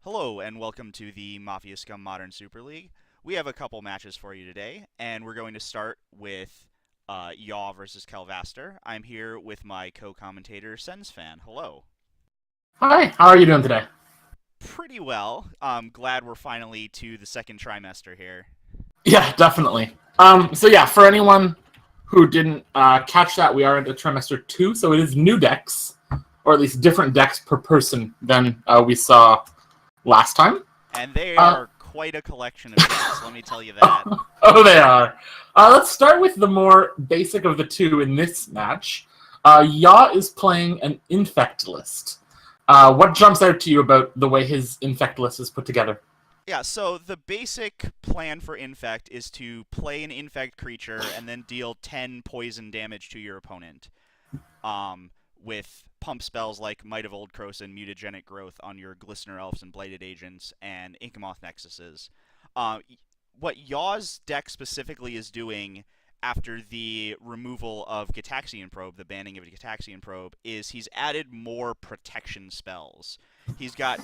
Hello and welcome to the Mafia Scum Modern Super League. We have a couple matches for you today, and we're going to start with Yaw versus Khelvaster. I'm here with my co-commentator, Sensfan. Hello. Hi, how are you doing today? Pretty well. I'm glad we're finally to the second trimester here. Yeah, definitely. For anyone who didn't catch that, we are into trimester 2, so it is new decks, or at least different decks per person than we saw last time. And they Uh, are quite a collection of decks, let me tell you that. oh, they are. Let's start with the more basic of the two in this match. Ya is playing an Infect list. What jumps out to you about the way his Infect list is put together? Yeah, so the basic plan for Infect is to play an Infect creature and then deal 10 poison damage to your opponent. With pump spells like Might of Old Krosan, Mutagenic Growth on your Glistener Elves and Blighted Agents, and Inkmoth Nexuses. Uh, what Yaw's deck specifically is doing after the removal of Gitaxian Probe, the banning of Gitaxian Probe, is he's added more protection spells. He's got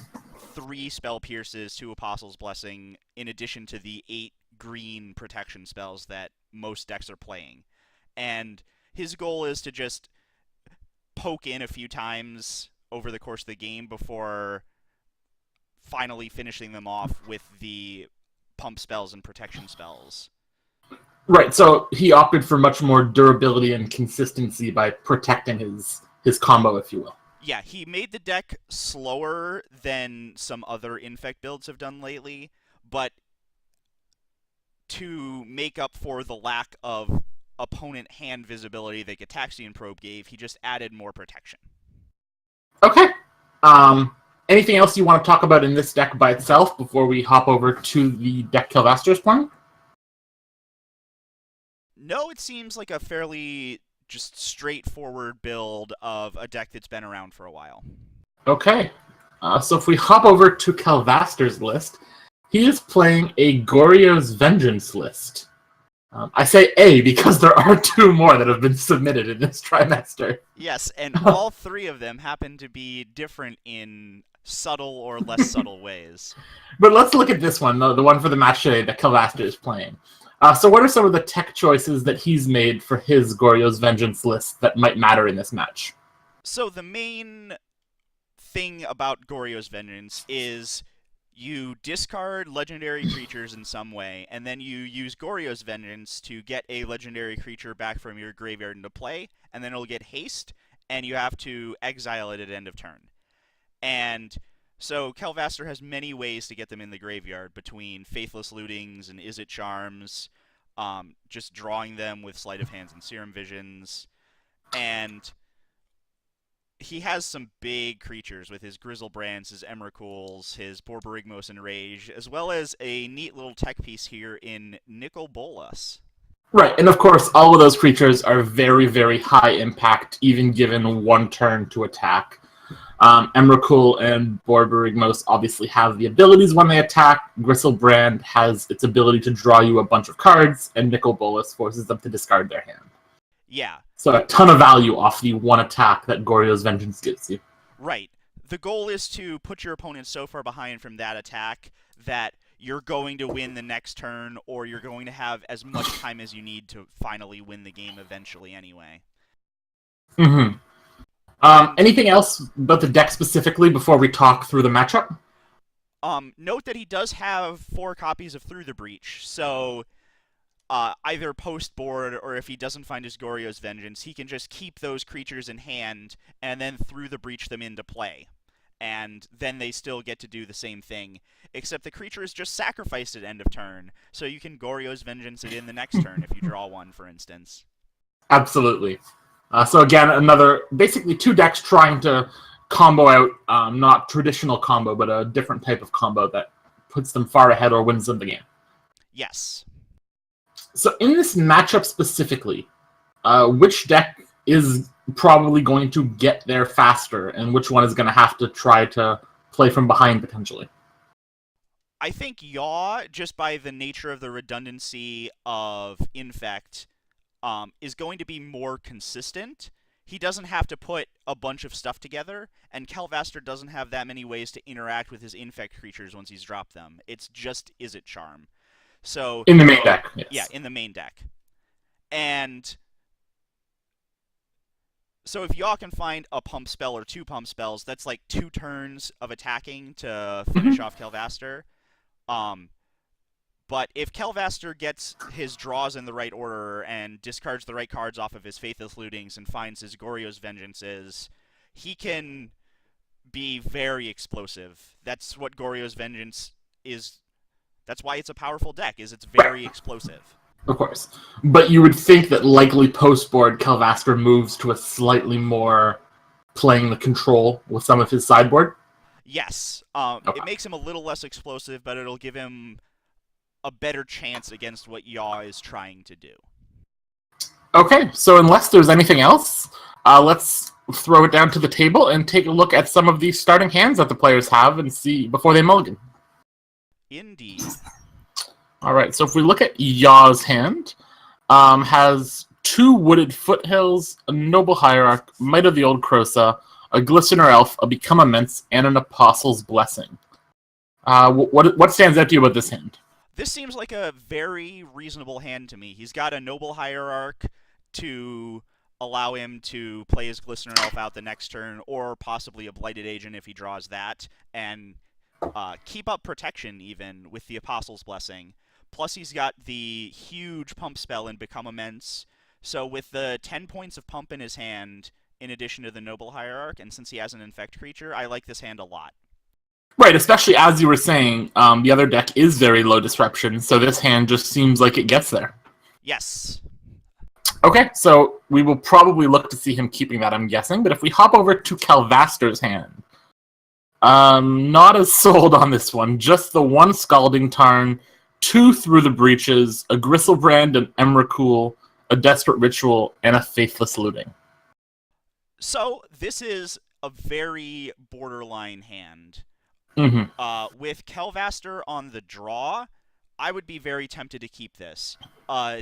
3 Spell Pierces, 2 Apostle's Blessing, in addition to the 8 green protection spells that most decks are playing. And his goal is to just poke in a few times over the course of the game before finally finishing them off with the pump spells and protection spells. Right, so he opted for much more durability and consistency by protecting his combo, if you will. Yeah, he made the deck slower than some other Infect builds have done lately, but to make up for the lack of opponent hand visibility that Gitaxian Probe gave, he just added more protection. Okay. Anything else you want to talk about in this deck by itself before we hop over to the deck Khelvaster's playing? No, it seems like a fairly just straightforward build of a deck that's been around for a while. Okay. So if we hop over to Khelvaster's list, he is playing a Goryo's Vengeance list. I say A because there are 2 more that have been submitted in this trimester. Yes, and all 3 of them happen to be different in subtle or less subtle ways. But let's look at this one, the one for the match today that Khelvaster is playing. So what are some of the tech choices that he's made for his Goryo's Vengeance list that might matter in this match? So the main thing about Goryo's Vengeance is you discard legendary creatures in some way, and then you use Goryo's Vengeance to get a legendary creature back from your graveyard into play, and then it'll get haste, and you have to exile it at end of turn. And so Khelvaster has many ways to get them in the graveyard, between Faithless Lootings and Izzet Charms, just drawing them with Sleight of Hands and Serum Visions, and he has some big creatures with his Grizzlebrands, his Emrakuls, his Borborygmos and Rage, as well as a neat little tech piece here in Nicol Bolas. Right, and of course, all of those creatures are very, very high impact, even given 1 turn to attack. Emrakul and Borborygmos obviously have the abilities when they attack. Grizzlebrand has its ability to draw you a bunch of cards, and Nicol Bolas forces them to discard their hand. Yeah. So a ton of value off the 1 attack that Goryo's Vengeance gives you. Right. The goal is to put your opponent so far behind from that attack that you're going to win the next turn, or you're going to have as much time as you need to finally win the game eventually anyway. Mm-hmm. Anything else about the deck specifically before we talk through the matchup? Note that he does have 4 copies of Through the Breach, so either post board or if he doesn't find his Goryo's Vengeance, he can just keep those creatures in hand and then Through the Breach them into play. And then they still get to do the same thing, except the creature is just sacrificed at end of turn, so you can Goryo's Vengeance it in the next turn if you draw 1, for instance. Absolutely. So again, basically 2 decks trying to combo out, not traditional combo, but a different type of combo that puts them far ahead or wins them the game. Yes. So in this matchup specifically, which deck is probably going to get there faster, and which one is going to have to try to play from behind potentially? I think Yaw, just by the nature of the redundancy of Infect, is going to be more consistent. he doesn't have to put a bunch of stuff together, and Khelvaster doesn't have that many ways to interact with his Infect creatures once he's dropped them. It's just Izzet Charm. So In the main deck, yes. Yeah, in the main deck. And so if Yaw can find a pump spell or 2 pump spells, that's like 2 turns of attacking to finish off Khelvaster. But if Khelvaster gets his draws in the right order and discards the right cards off of his Faithless Lootings and finds his Goryo's Vengeances, he can be very explosive. That's what Goryo's Vengeance is. That's why it's a powerful deck, is it's very explosive. Of course. But you would think that likely post-board, Khelvaster moves to a slightly more playing the control with some of his sideboard? Yes. It makes him a little less explosive, but it'll give him a better chance against what Yaw is trying to do. Okay, so unless there's anything else, let's throw it down to the table and take a look at some of the starting hands that the players have and see before they mulligan. Indeed. All right, so if we look at Yaw's hand, has 2 Wooded Foothills, a Noble Hierarch, Might of the Old Krosa, a Glistener Elf, a Become Immense, and an Apostle's Blessing. What stands out to you about this hand? This seems like a very reasonable hand to me. He's got a Noble Hierarch to allow him to play his Glistener Elf out the next turn, or possibly a Blighted Agent if he draws that, and keep up protection even with the Apostle's Blessing. Plus he's got the huge pump spell in Become Immense. So with the 10 points of pump in his hand, in addition to the Noble Hierarch, and since he has an Infect creature, I like this hand a lot. Right, especially as you were saying, the other deck is very low disruption, so this hand just seems like it gets there. Yes. Okay, so we will probably look to see him keeping that, I'm guessing, but if we hop over to Khelvaster's hand, not as sold on this one. Just the 1 Scalding Tarn, 2 Through the Breaches, a Gristlebrand, an Emrakul, a Desperate Ritual, and a Faithless Looting. So this is a very borderline hand. Mm-hmm. With Khelvaster on the draw, I would be very tempted to keep this.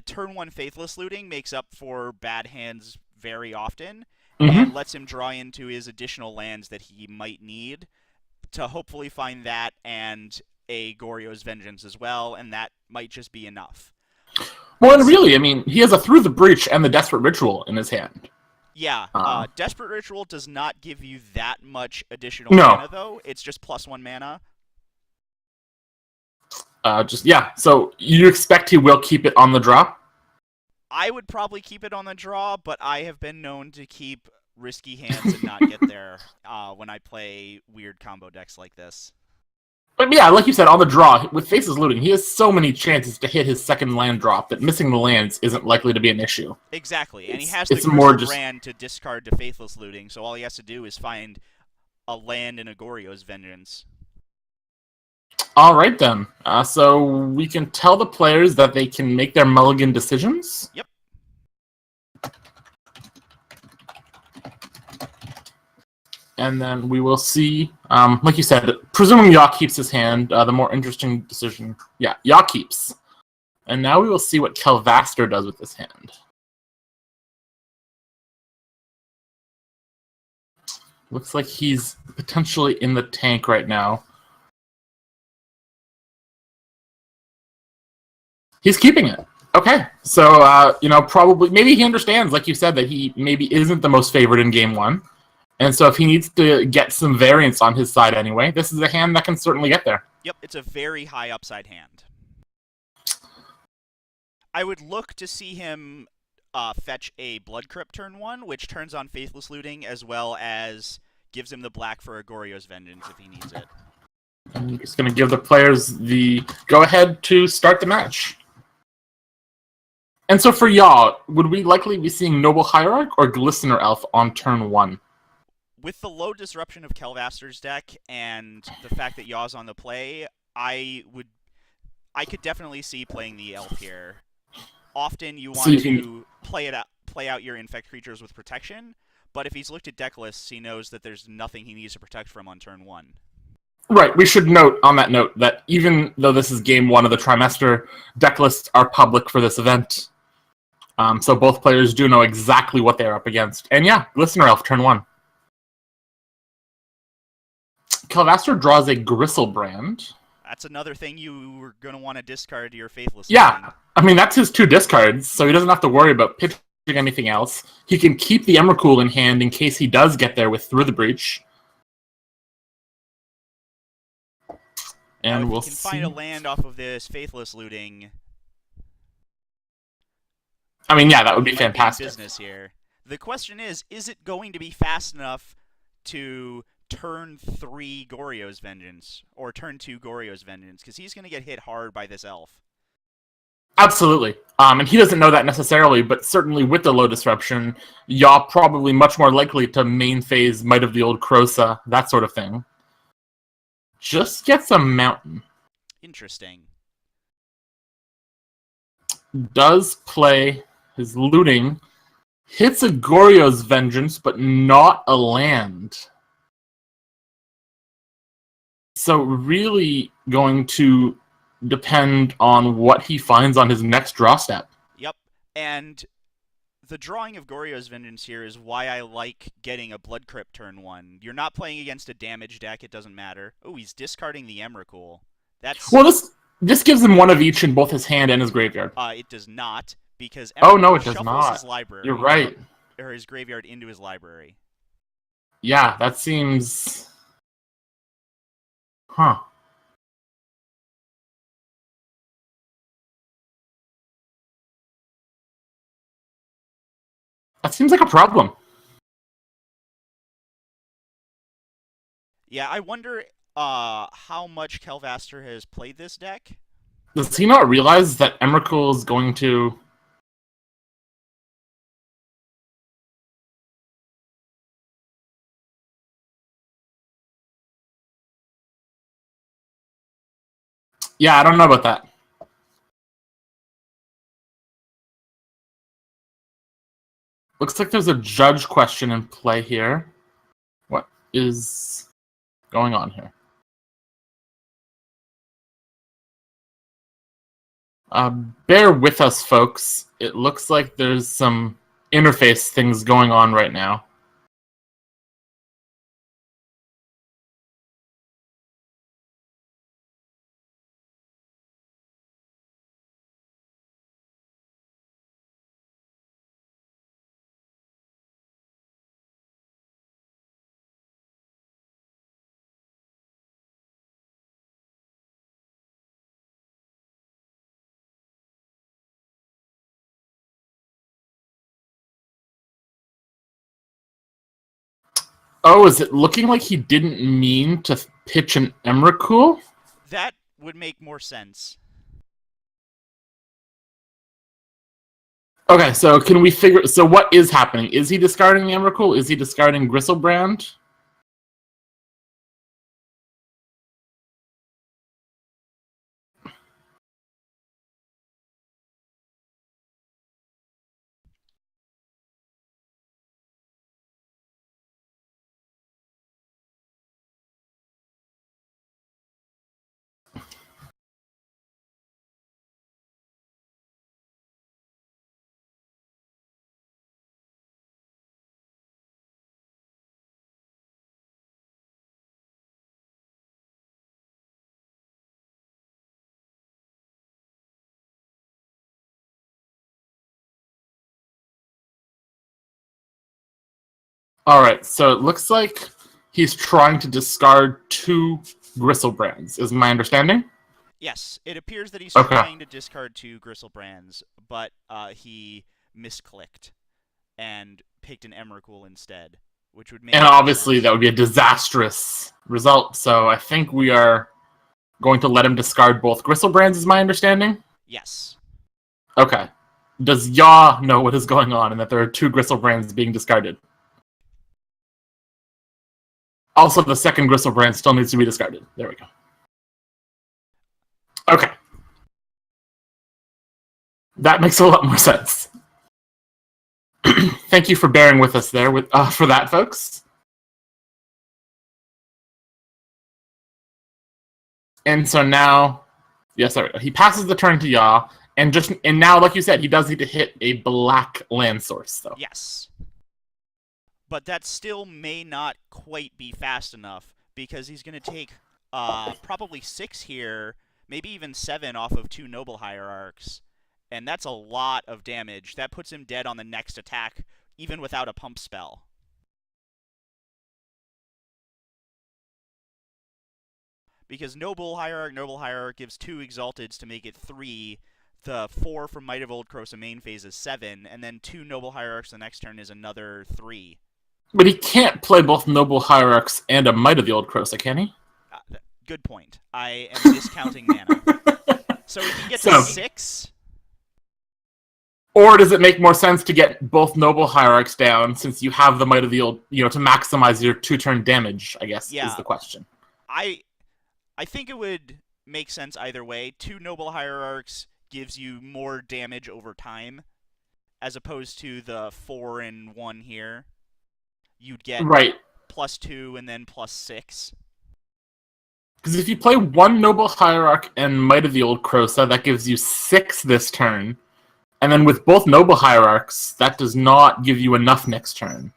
Turn 1 Faithless Looting makes up for bad hands very often, and lets him draw into his additional lands that he might need to hopefully find that and a Goryo's Vengeance as well, and that might just be enough. Well, and really, I mean, he has a Through the Breach and the Desperate Ritual in his hand. Yeah, Desperate Ritual does not give you that much additional mana, though. It's just +1 mana. So you expect he will keep it on the draw? I would probably keep it on the draw, but I have been known to keep risky hands and not get there when I play weird combo decks like this. But yeah, like you said, on the draw, with Faithless Looting, he has so many chances to hit his second land drop that missing the lands isn't likely to be an issue. Exactly, and he has the Gristlebrand to discard to Faithless Looting, so all he has to do is find a land in a Goryo's Vengeance. All right, then. So we can tell the players that they can make their mulligan decisions? Yep. And then we will see, like you said, presuming Yaw keeps his hand, the more interesting decision. Yeah, Yaw keeps. And now we will see what Khelvaster does with this hand. Looks like he's potentially in the tank right now. He's keeping it. Okay, so, probably, maybe he understands, like you said, that he maybe isn't the most favored in Game 1. And so if he needs to get some variance on his side anyway, this is a hand that can certainly get there. Yep, it's a very high upside hand. I would look to see him fetch a Blood Crypt turn 1, which turns on Faithless Looting, as well as gives him the black for a Goryo's Vengeance if he needs it. I'm just going to give the players the go-ahead to start the match. And so for Yaw, would we likely be seeing Noble Hierarch or Glistener Elf on turn 1? With the low disruption of Khelvaster's deck and the fact that Yaw's on the play, I could definitely see playing the Elf here. Often you want to play out your Infect creatures with protection, but if he's looked at deck lists, he knows that there's nothing he needs to protect from on turn 1. Right, we should note on that note that even though this is Game 1 of the trimester, deck lists are public for this event. So both players do know exactly what they're up against. And yeah, Glistener Elf, turn 1. Khelvaster draws a Gristlebrand. That's another thing you were going to want to discard to your Faithless. Yeah, I mean, that's his 2 discards, so he doesn't have to worry about pitching anything else. He can keep the Emrakul in hand in case he does get there with Through the Breach. And if we'll he can see. find a land off of this Faithless looting... I mean, yeah, that would be fantastic. Business here. The question is it going to be fast enough to turn 3 Goryo's Vengeance, or turn 2 Goryo's Vengeance, because he's going to get hit hard by this elf. Absolutely. And he doesn't know that necessarily, but certainly with the low disruption, Yaw probably much more likely to main phase Might of the Old Krosa, that sort of thing. Just gets a mountain. Interesting. Does play his looting, hits a Goryo's Vengeance, but not a land. So really going to depend on what he finds on his next draw step. Yep, and the drawing of Goryo's Vengeance here is why I like getting a Blood Crypt turn 1. You're not playing against a damage deck, it doesn't matter. Oh, he's discarding the Emrakul. That's... Well, this gives him one of each in both his hand and his graveyard. It does not, because Emrakul no, it does shuffles not. His library. You're right. Or his graveyard into his library. Yeah, that seems... Huh. That seems like a problem. Yeah, I wonder how much Khelvaster has played this deck. Does he not realize that Emrakul is going to... Yeah, I don't know about that. Looks like there's a judge question in play here. What is going on here? Bear with us, folks. It looks like there's some interface things going on right now. Oh, is it looking like he didn't mean to pitch an Emrakul? That would make more sense. Okay, so can we figure... So what is happening? Is he discarding the Emrakul? Is he discarding Gristlebrand? Alright, so it looks like he's trying to discard 2 Gristlebrands, is my understanding? Yes, it appears that he's trying to discard 2 Gristlebrands, but he misclicked and picked an Emrakul instead, which would make... And obviously that would be a disastrous result, so I think we are going to let him discard both Gristlebrands, is my understanding? Yes. Okay. Does Yaw know what is going on and that there are 2 Gristlebrands being discarded? Also, the second Gristlebrand still needs to be discarded. There we go. Okay. That makes a lot more sense. Thank you for bearing with us there for that, folks. And so now, yes, he passes the turn to Yaw, And now, like you said, he does need to hit a black land source, though. Yes. But that still may not quite be fast enough, because he's going to take probably 6 here, maybe even 7 off of 2 Noble Hierarchs. And that's a lot of damage. That puts him dead on the next attack, even without a pump spell. Because Noble Hierarch gives 2 Exalteds to make it 3. The 4 from Might of Old Krosa main phase is 7, and then 2 Noble Hierarchs the next turn is another 3. But he can't play both Noble Hierarchs and a Might of the Old Krosa, can he? Good point. I am discounting mana. So he can get to 6? Or does it make more sense to get both Noble Hierarchs down, since you have the Might of the Old, to maximize your 2-turn damage, I guess, is the question. I think it would make sense either way. 2 Noble Hierarchs gives you more damage over time, as opposed to the 4 and 1 here. You'd get +2 and then +6. Because if you play 1 Noble Hierarch and Might of the Old Krosa, that gives you 6 this turn. And then with both Noble Hierarchs, that does not give you enough next turn.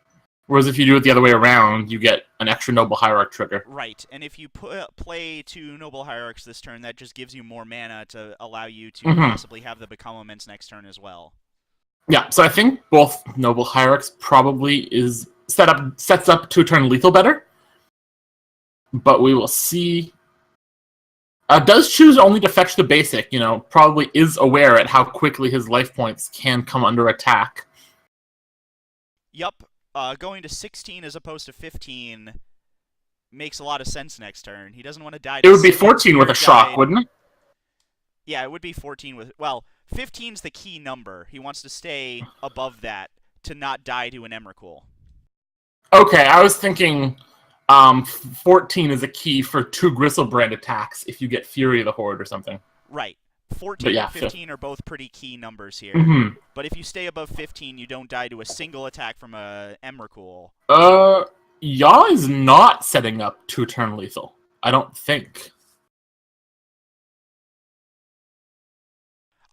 Whereas if you do it the other way around, you get an extra Noble Hierarch trigger. Right, and if you play 2 Noble Hierarchs this turn, that just gives you more mana to allow you to possibly have the Become Immense next turn as well. Yeah, so I think both Noble Hierarchs probably sets up 2-turn lethal better. But we will see. Does choose only to fetch the basic, probably is aware at how quickly his life points can come under attack. Yup. Going to 16 as opposed to 15 makes a lot of sense next turn. He doesn't want to die to It would be 14 with a shock, wouldn't it? Yeah, it would be 14 with... Well, 15's the key number. He wants to stay above that to not die to an Emrakul. Okay, I was thinking 14 is a key for 2 Gristlebrand attacks if you get Fury of the Horde or something. Right. 14 and 15 are both pretty key numbers here. But if you stay above 15, you don't die to a single attack from a Emrakul. Yaw is not setting up 2-turn lethal. I don't think.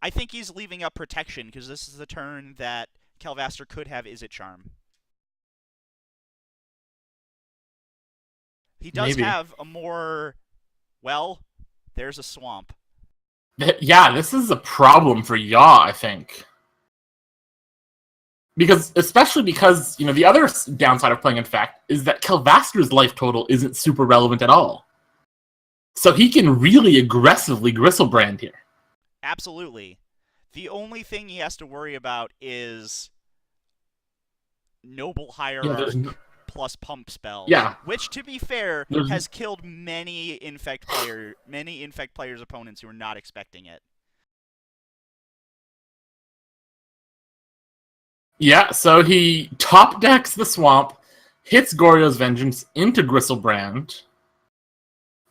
I think he's leaving up protection, because this is the turn that Khelvaster could have Izzet Charm. He does have a more... Well, there's a swamp. Yeah, this is a problem for Yaw, I think. Especially because, the other downside of playing Infect is that Khelvaster's life total isn't super relevant at all. So he can really aggressively Gristlebrand here. Absolutely. The only thing he has to worry about is Noble Hierarch plus Pump Spells. Yeah. Which, to be fair, has killed many Infect players' opponents who are not expecting it. Yeah, so he top decks the swamp, hits Goryo's Vengeance into Gristlebrand,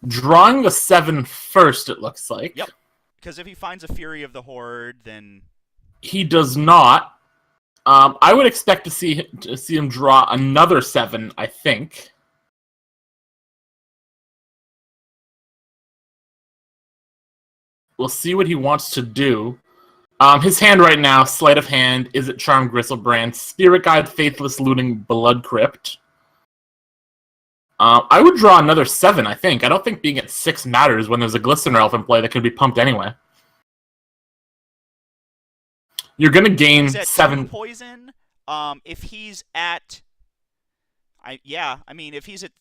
drawing the 7 first, it looks like. Yep. Because if he finds a Fury of the Horde, then... He does not. I would expect to see him draw another 7, I think. We'll see what he wants to do. His hand right now, Sleight of Hand, Izzet Charm, Gristlebrand, Spirit Guide, Faithless, Looting, Blood Crypt. I would draw another 7, I think. I don't think being at 6 matters when there's a Glistener Elf in play that can be pumped anyway. You're going to gain 7 poison. If he's at... if he's at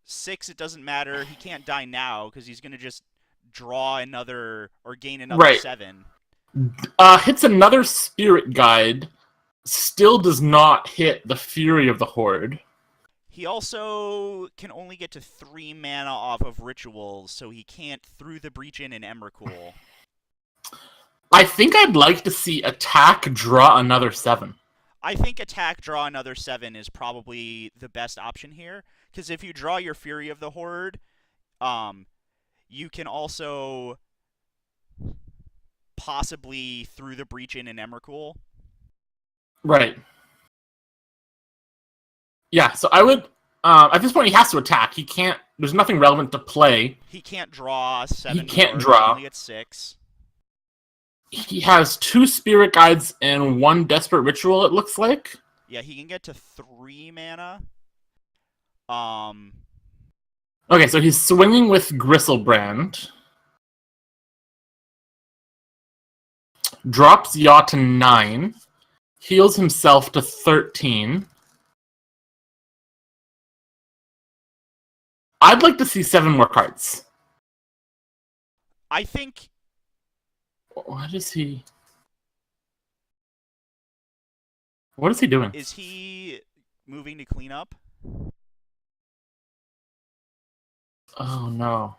6, it doesn't matter. He can't die now, because he's going to just draw another, or gain another 7. Hits another Spirit Guide. Still does not hit the Fury of the Horde. He also can only get to 3 mana off of Rituals, so he can't Through the Breach in an Emrakul. I think I'd like to see Attack draw another 7. I think Attack draw another 7 is probably the best option here, because if you draw your Fury of the Horde, you can also possibly Through the Breach in an Emrakul. Right. Yeah, so I would... at this point, he has to attack. He can't... There's nothing relevant to play. He can't draw 7. He can't draw. Only at 6. He has 2 Spirit Guides and 1 Desperate Ritual, it looks like. Yeah, he can get to 3 mana. Okay, so he's swinging with Gristlebrand. Drops Yaw to 9. Heals himself to 13. I'd like to see 7 more cards. I think... What is he... What is he doing? Is he moving to clean up? Oh, no.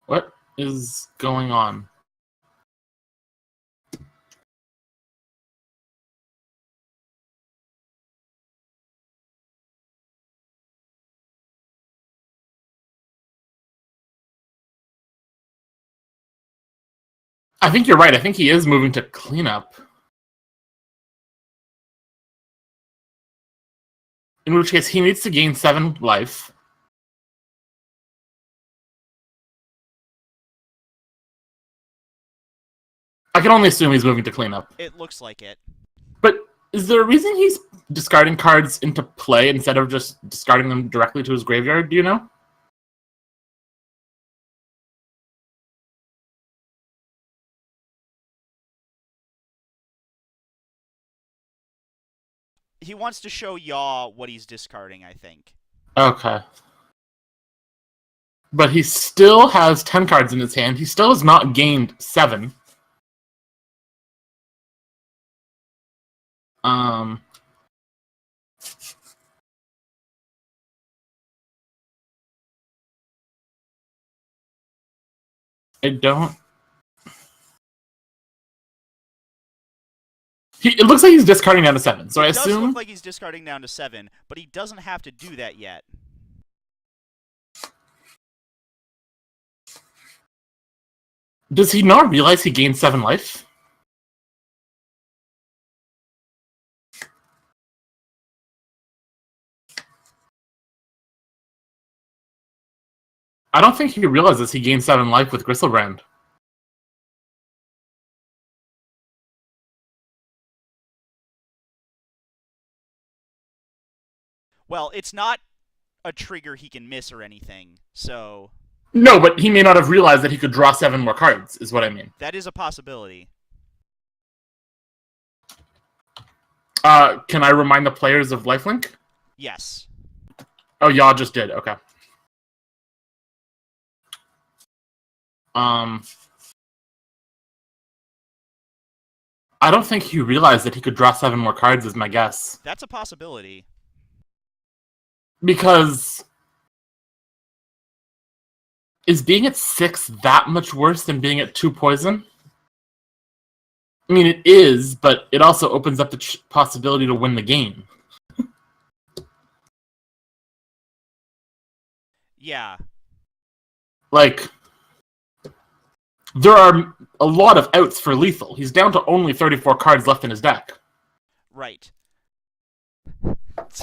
What is going on? I think you're right. I think he is moving to cleanup. In which case, he needs to gain 7 life. I can only assume he's moving to cleanup. It looks like it. But is there a reason he's discarding cards into play instead of just discarding them directly to his graveyard? Do you know? He wants to show Yaw what he's discarding, I think. Okay. But he still has 10 cards in his hand. He still has not gained 7. I don't... It looks like he's discarding down to 7, so I assume... It does look like he's discarding down to 7, but he doesn't have to do that yet. Does he not realize he gained 7 life? I don't think he realizes he gained 7 life with Gristlebrand. Well, it's not a trigger he can miss or anything, so... No, but he may not have realized that he could draw 7 more cards, is what I mean. That is a possibility. Can I remind the players of lifelink? Yes. Oh, y'all just did. Okay. I don't think he realized that he could draw 7 more cards, is my guess. That's a possibility. Because... Is being at 6 that much worse than being at 2 poison? I mean, it is, but it also opens up the possibility to win the game. Yeah. Like, there are a lot of outs for lethal. He's down to only 34 cards left in his deck. Right. It's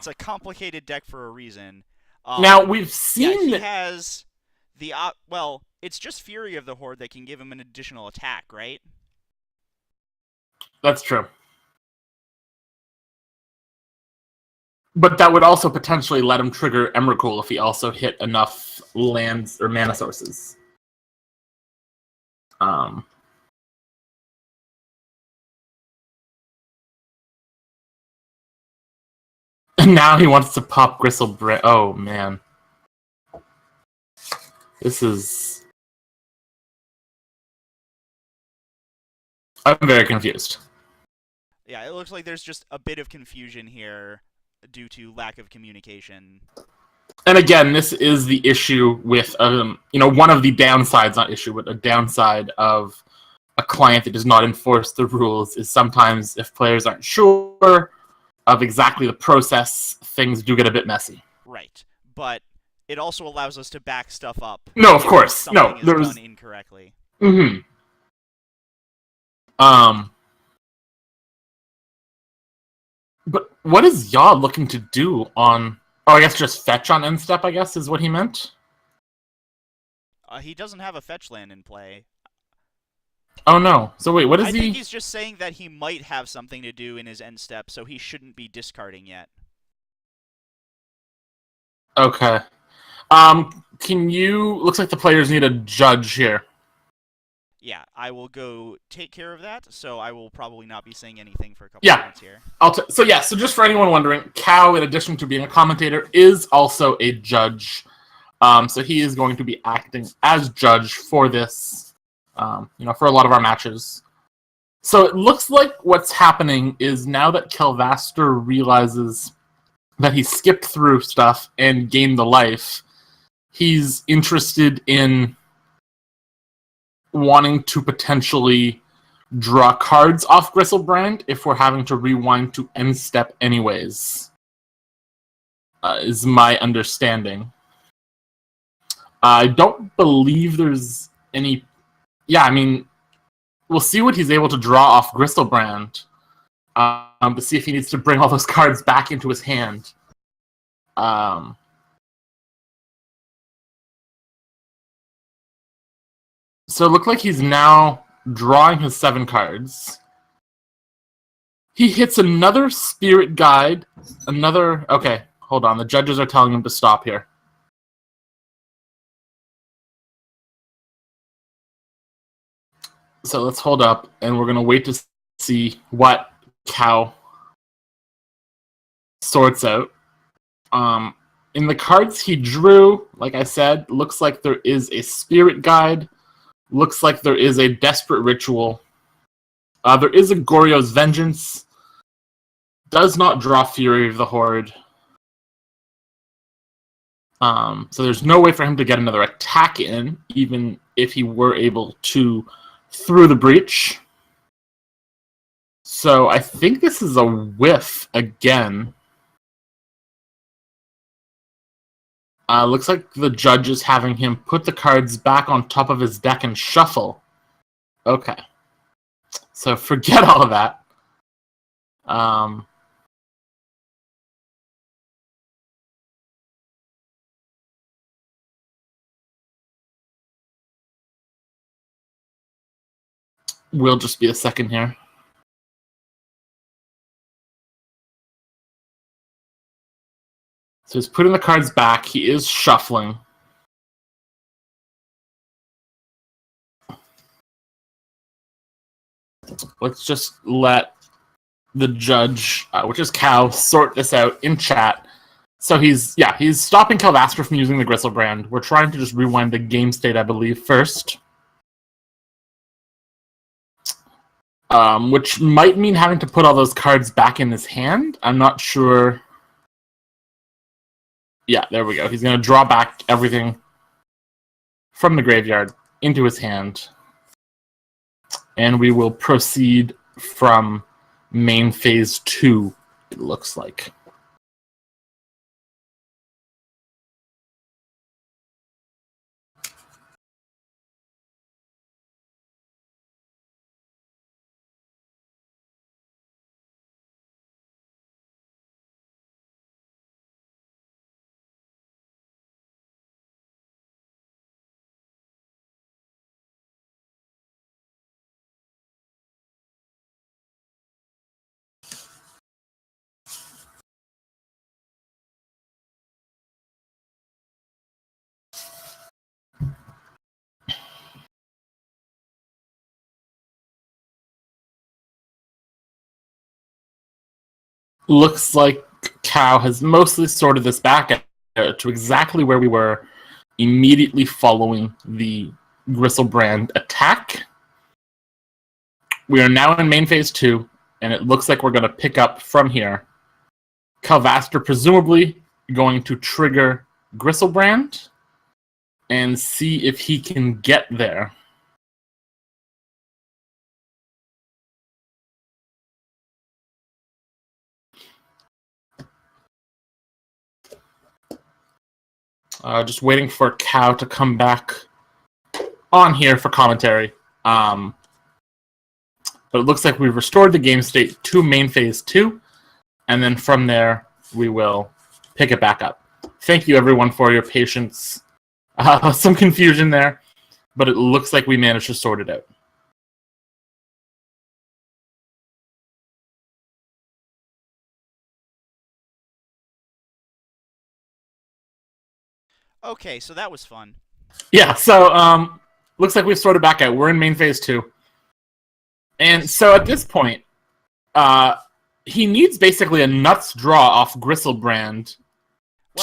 a complicated deck for a reason. Now, we've seen he has the... well, it's just Fury of the Horde that can give him an additional attack, right? That's true. But that would also potentially let him trigger Emrakul if he also hit enough lands or mana sources. And now he wants to pop Gristlebrand. Oh, man. This is... I'm very confused. Yeah, it looks like there's just a bit of confusion here due to lack of communication. And again, this is the issue with, one of the downsides, not issue, but a downside of a client that does not enforce the rules is sometimes if players aren't sure of exactly the process, things do get a bit messy. Right, but it also allows us to back stuff up. No, of course. No, there's done incorrectly. Mm-hmm. But what is Yaw looking to do on... Oh, I guess just fetch on end step, I guess, is what he meant? He doesn't have a fetch land in play. Oh no. So wait, what is I think he? he's just saying that he might have something to do in his end step, so he shouldn't be discarding yet. Okay. Can you? Looks like the players need a judge here. Yeah, I will go take care of that, so I will probably not be saying anything for a couple Yeah. minutes here. So yeah. So just for anyone wondering, Cow, in addition to being a commentator, is also a judge. So he is going to be acting as judge for this. For a lot of our matches. So it looks like what's happening is now that Khelvaster realizes that he skipped through stuff and gained the life, he's interested in wanting to potentially draw cards off Gristlebrand if we're having to rewind to end step anyways, is my understanding. I don't believe there's any... Yeah, I mean, we'll see what he's able to draw off Gristlebrand, to see if he needs to bring all those cards back into his hand. So it looked like he's now drawing his 7 cards. He hits another Spirit Guide, Okay, hold on. The judges are telling him to stop here. So let's hold up, and we're going to wait to see what Cow sorts out. In the cards he drew, like I said, looks like there is a Spirit Guide. Looks like there is a Desperate Ritual. There is a Goryo's Vengeance. Does not draw Fury of the Horde. So there's no way for him to get another attack in, even if he were able to through the breach. So I think this is a whiff again. Looks like the judge is having him put the cards back on top of his deck and shuffle. Okay. So forget all of that. We'll just be a second here. So he's putting the cards back. He is shuffling. Let's just let the judge, which is Cow, sort this out in chat. So he's stopping Khelvaster from using the Gristlebrand. We're trying to just rewind the game state, I believe, first. Which might mean having to put all those cards back in his hand. I'm not sure. Yeah, there we go. He's going to draw back everything from the graveyard into his hand. And we will proceed from main phase 2, it looks like. Looks like Cow has mostly sorted this back to exactly where we were immediately following the Gristlebrand attack. We are now in main phase 2, and it looks like we're going to pick up from here. Khelvaster presumably going to trigger Gristlebrand and see if he can get there. Just waiting for Cow to come back on here for commentary. But it looks like we've restored the game state to main phase 2, and then from there we will pick it back up. Thank you everyone for your patience. Some confusion there, but it looks like we managed to sort it out. Okay, so that was fun. Yeah, so looks like we've sorted back out. We're in main phase 2. And so at this point, uh, he needs basically a nuts draw off Gristlebrand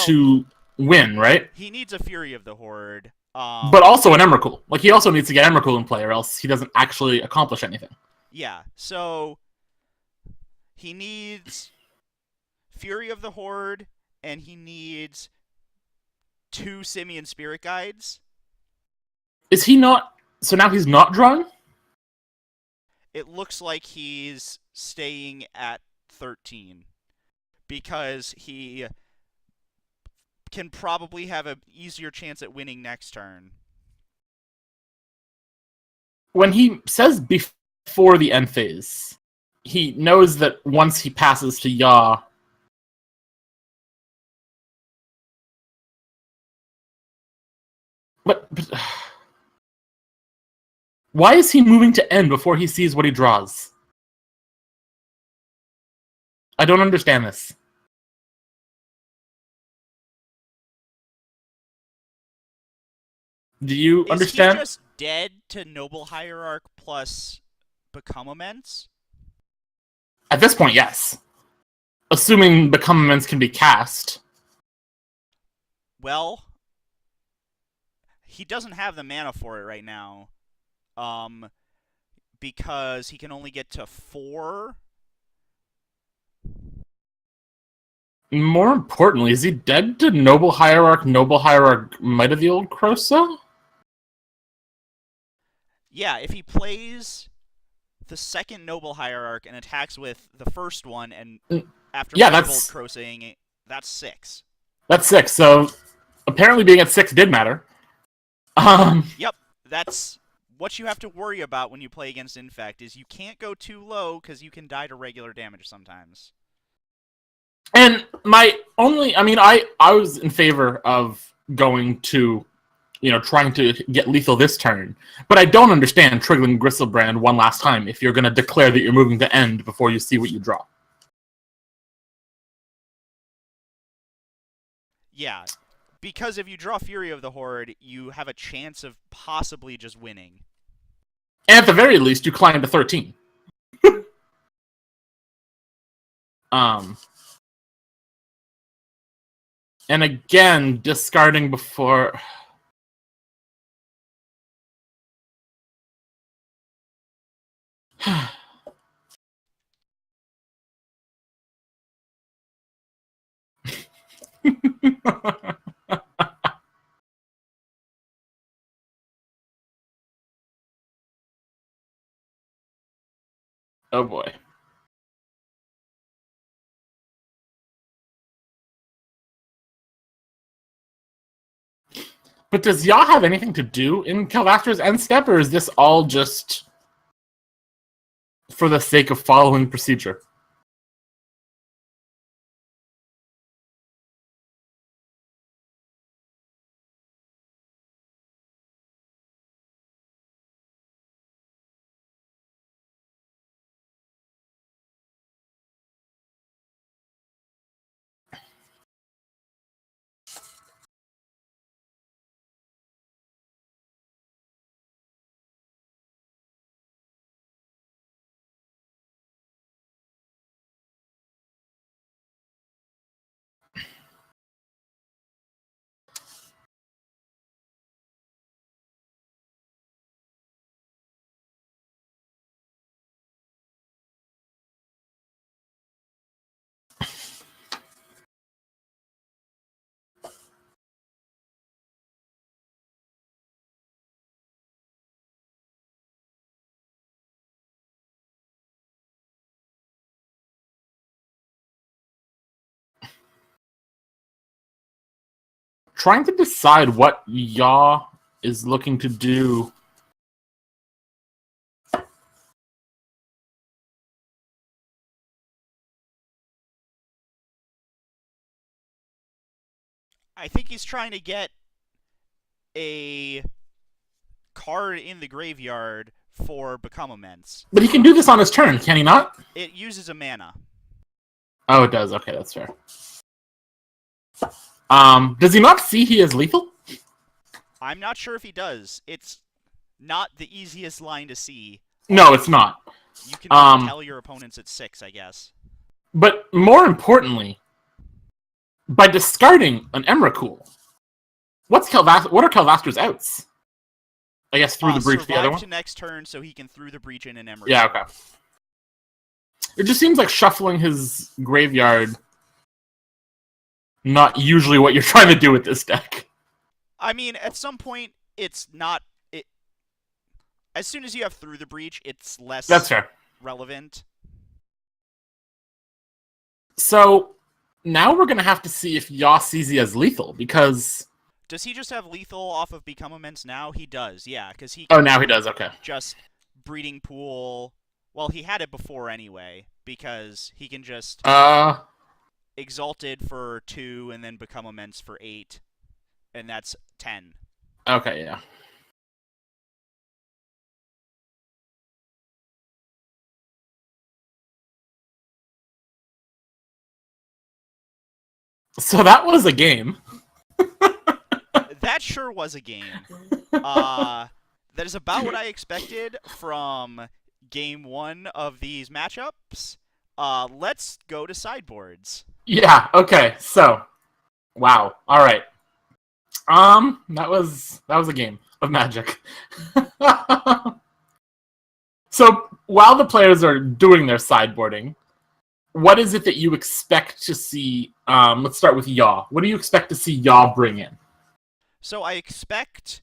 to win, right? He needs a Fury of the Horde. But also an Emrakul. Like, he also needs to get Emrakul in play, or else he doesn't actually accomplish anything. Yeah, so he needs Fury of the Horde, and he needs 2 Simian Spirit Guides. Is he not... So now he's not drawing? It looks like he's staying at 13. Because he can probably have an easier chance at winning next turn. When he says before the end phase, he knows that once he passes to Yaw... But why is he moving to end before he sees what he draws? I don't understand this. Do you understand? Is he just dead to Noble Hierarch plus Become Immense? At this point, yes. Assuming Become Immense can be cast. Well, he doesn't have the mana for it right now. Because he can only get to 4. More importantly, is he dead to Noble Hierarch, Might of the Old Krosa? Yeah, if he plays the second Noble Hierarch and attacks with the first one, and after that's Crossing, that's 6. That's 6, so apparently being at 6 did matter. Yep, that's what you have to worry about when you play against Infect, is you can't go too low, because you can die to regular damage sometimes. And my only... I mean, I was in favor of going to... trying to get lethal this turn. But I don't understand triggering Gristlebrand one last time if you're going to declare that you're moving to end before you see what you draw. Yeah, because if you draw Fury of the Horde, you have a chance of possibly just winning. And at the very least, you climb to 13. And again, discarding before... Oh boy. But does Yaw have anything to do in Khelvaster's end step, or is this all just for the sake of following procedure? Trying to decide what Yaw is looking to do. I think he's trying to get a card in the graveyard for Become Immense. But he can do this on his turn, can he not? It uses a mana. Oh, it does. Okay, that's fair. Does he not see he is lethal? I'm not sure if he does. It's not the easiest line to see. No, it's not. You can tell your opponents at 6, I guess. But more importantly, by discarding an Emrakul, what are Khelvaster's outs? I guess through the breach, the other one? Survive to next turn so he can through the breach in an Emrakul. Yeah, okay. It just seems like shuffling his graveyard not usually what you're trying to do with this deck. I mean, at some point, it's not... As soon as you have through the breach, it's less That's fair. relevant. So, now we're going to have to see if Yaw sees he as lethal, because... Does he just have lethal off of Become Immense now? He does, yeah, because he... Oh, now he does, okay. Just Breeding Pool... Well, he had it before anyway, because he can just... Exalted for 2, and then Become Immense for 8, and that's 10. Okay, yeah. So that was a game. That sure was a game. That is about what I expected from game 1 of these matchups. Let's go to sideboards. Yeah, okay, so. Wow. Alright. That was a game of Magic. So while the players are doing their sideboarding, what is it that you expect to see? Let's start with Yaw. What do you expect to see Yaw bring in? So I expect,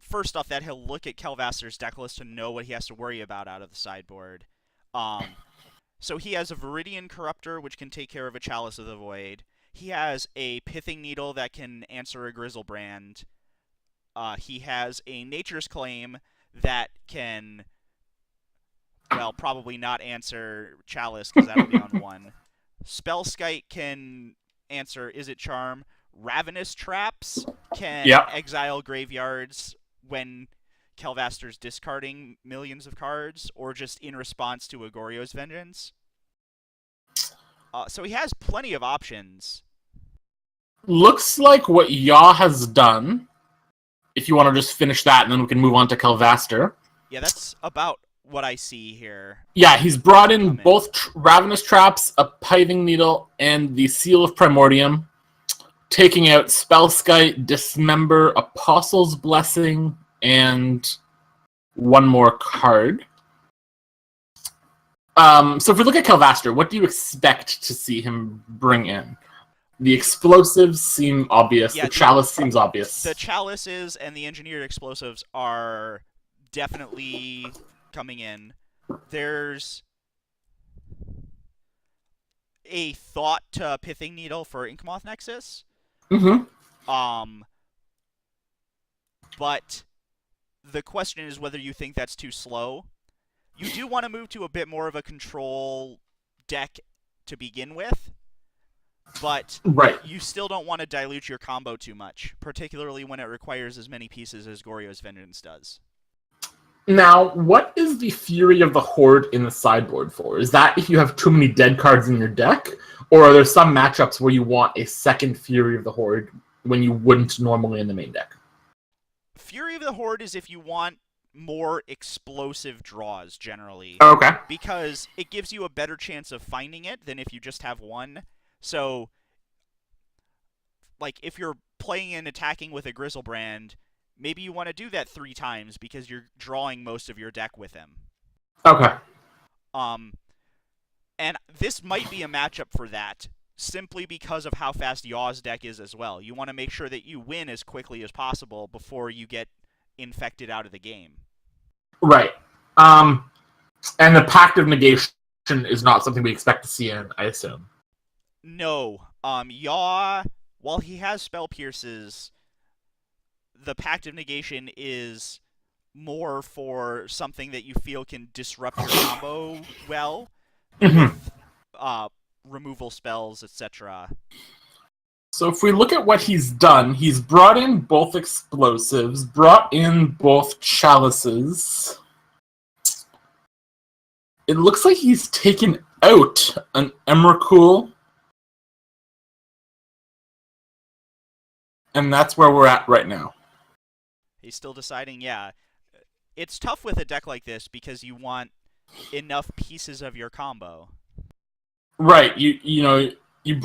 first off, that he'll look at Khelvaster's deck list to know what he has to worry about out of the sideboard. So he has a Viridian Corruptor, which can take care of a Chalice of the Void. He has a Pithing Needle that can answer a Grizzlebrand. He has a Nature's Claim that can, well, probably not answer Chalice, because that'll be on 1. Spellskite can answer Is It Charm. Ravenous Traps can exile graveyards when Khelvaster's discarding millions of cards, or just in response to a Goryo's Vengeance. So he has plenty of options. Looks like what Yaw has done, if you want to just finish that, and then we can move on to Khelvaster. Yeah, that's about what I see here. Yeah, he's brought in both Ravenous Traps, a Pithing Needle, and the Seal of Primordium, taking out Spellskite, Dismember, Apostle's Blessing, and one more card. So if we look at Khelvaster, what do you expect to see him bring in? The explosives seem obvious. Yeah, the Chalice seems obvious. The Chalices and the Engineered Explosives are definitely coming in. There's a thought to Pithing Needle for Inkmoth Nexus. Mm-hmm. But the question is whether you think that's too slow. You do want to move to a bit more of a control deck to begin with, but you still don't want to dilute your combo too much, particularly when it requires as many pieces as Goryo's Vengeance does. Now, what is the Fury of the Horde in the sideboard for? Is that if you have too many dead cards in your deck, or are there some matchups where you want a second Fury of the Horde when you wouldn't normally in the main deck? Fury of the Horde is if you want more explosive draws, generally. Okay. Because it gives you a better chance of finding it than if you just have one. So, like, if you're playing and attacking with a Grizzlebrand, maybe you want to do that 3 times because you're drawing most of your deck with him. Okay. And this might be a matchup for that, simply because of how fast Yaw's deck is as well. You want to make sure that you win as quickly as possible before you get infected out of the game. Right. And the Pact of Negation is not something we expect to see in, I assume. No. Yaw, while he has Spell Pierces, the Pact of Negation is more for something that you feel can disrupt your combo well, with removal spells, etc. So if we look at what he's done, he's brought in both explosives, brought in both chalices. It looks like he's taken out an Emrakul. And that's where we're at right now. He's still deciding, yeah. It's tough with a deck like this because you want enough pieces of your combo. Right, the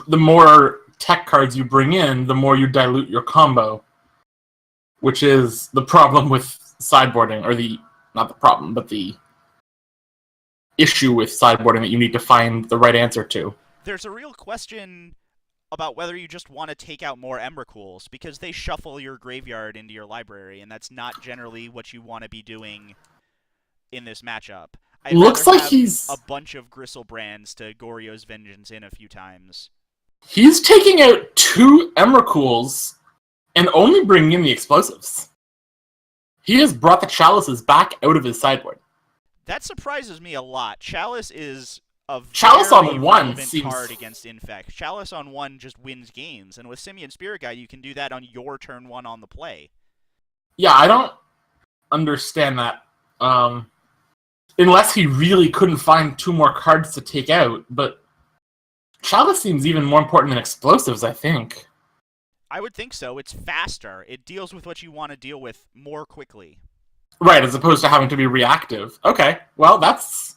more tech cards you bring in, the more you dilute your combo, which is the problem with sideboarding, or not the problem, but the issue with sideboarding that you need to find the right answer to. There's a real question about whether you just want to take out more Emrakuls, because they shuffle your graveyard into your library, and that's not generally what you want to be doing in this matchup. Looks like he's a bunch of Gristlebrand's to Goryo's Vengeance in a few times. He's taking out 2 Emrakuls and only bringing in the explosives. He has brought the chalices back out of his sideboard. That surprises me a lot. Chalice is a Chalice very on 1 relevant seems card against Infect. Chalice on 1 just wins games, and with Simian Spirit Guide, you can do that on your turn 1 on the play. Yeah, I don't understand that. Unless he really couldn't find 2 more cards to take out, but Chalice seems even more important than explosives, I think. I would think so. It's faster. It deals with what you want to deal with more quickly. Right, as opposed to having to be reactive. Okay, well, those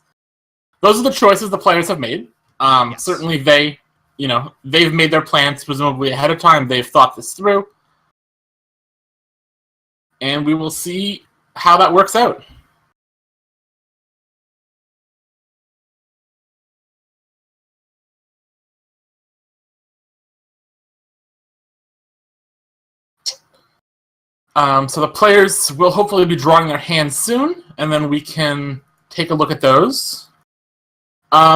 are the choices the players have made. Yes. Certainly they've made their plans presumably ahead of time. They've thought this through. And we will see how that works out. So the players will hopefully be drawing their hands soon, and then we can take a look at those.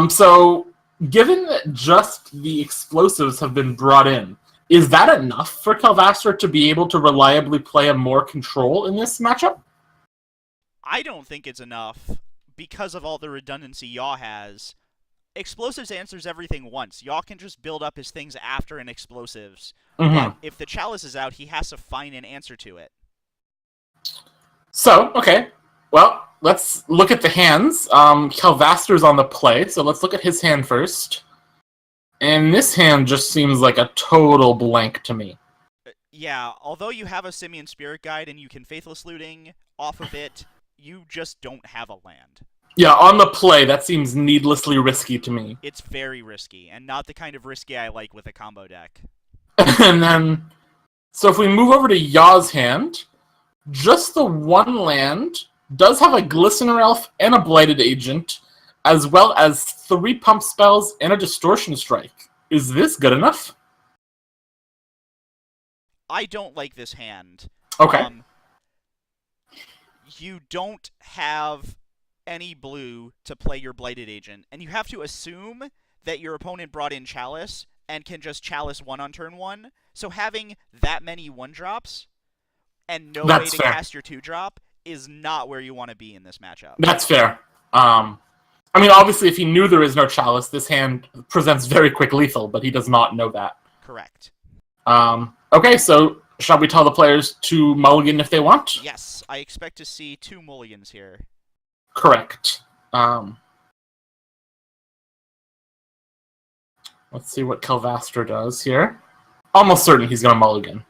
So given that just the explosives have been brought in, is that enough for Khelvaster to be able to reliably play a more control in this matchup? I don't think it's enough because of all the redundancy Yaw has. Explosives answers everything once. Yaw can just build up his things after an explosives. Mm-hmm. But if the chalice is out, he has to find an answer to it. So, okay. Well, let's look at the hands. Khelvaster's on the play, so let's look at his hand first. And this hand just seems like a total blank to me. Yeah, although you have a Simian Spirit Guide and you can Faithless Looting off of it, you just don't have a land. Yeah, on the play, that seems needlessly risky to me. It's very risky, and not the kind of risky I like with a combo deck. And then, so if we move over to Yaw's hand, just the 1 land does have a Glistener Elf and a Blighted Agent, as well as 3 pump spells and a Distortion Strike. Is this good enough? I don't like this hand. Okay. You don't have any blue to play your Blighted Agent, and you have to assume that your opponent brought in Chalice and can just Chalice 1 on turn 1. So having that many 1-drops and no way to cast your 2-drop is not where you want to be in this matchup. That's fair. I mean, obviously, if he knew there is no Chalice, this hand presents very quick lethal, but he does not know that. Correct. Okay, so shall we tell the players to mulligan if they want? Yes, I expect to see 2 mulligans here. Correct. Let's see what Khelvaster does here. Almost certain he's going to mulligan.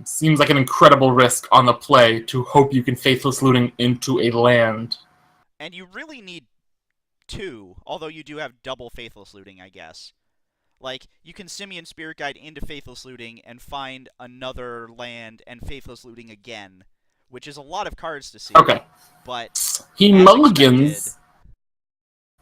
Seems like an incredible risk on the play to hope you can Faithless Looting into a land. And you really need 2, although you do have double Faithless Looting, I guess. Like, you can Simian Spirit Guide into Faithless Looting and find another land and Faithless Looting again, which is a lot of cards to see. Okay. But he mulligans.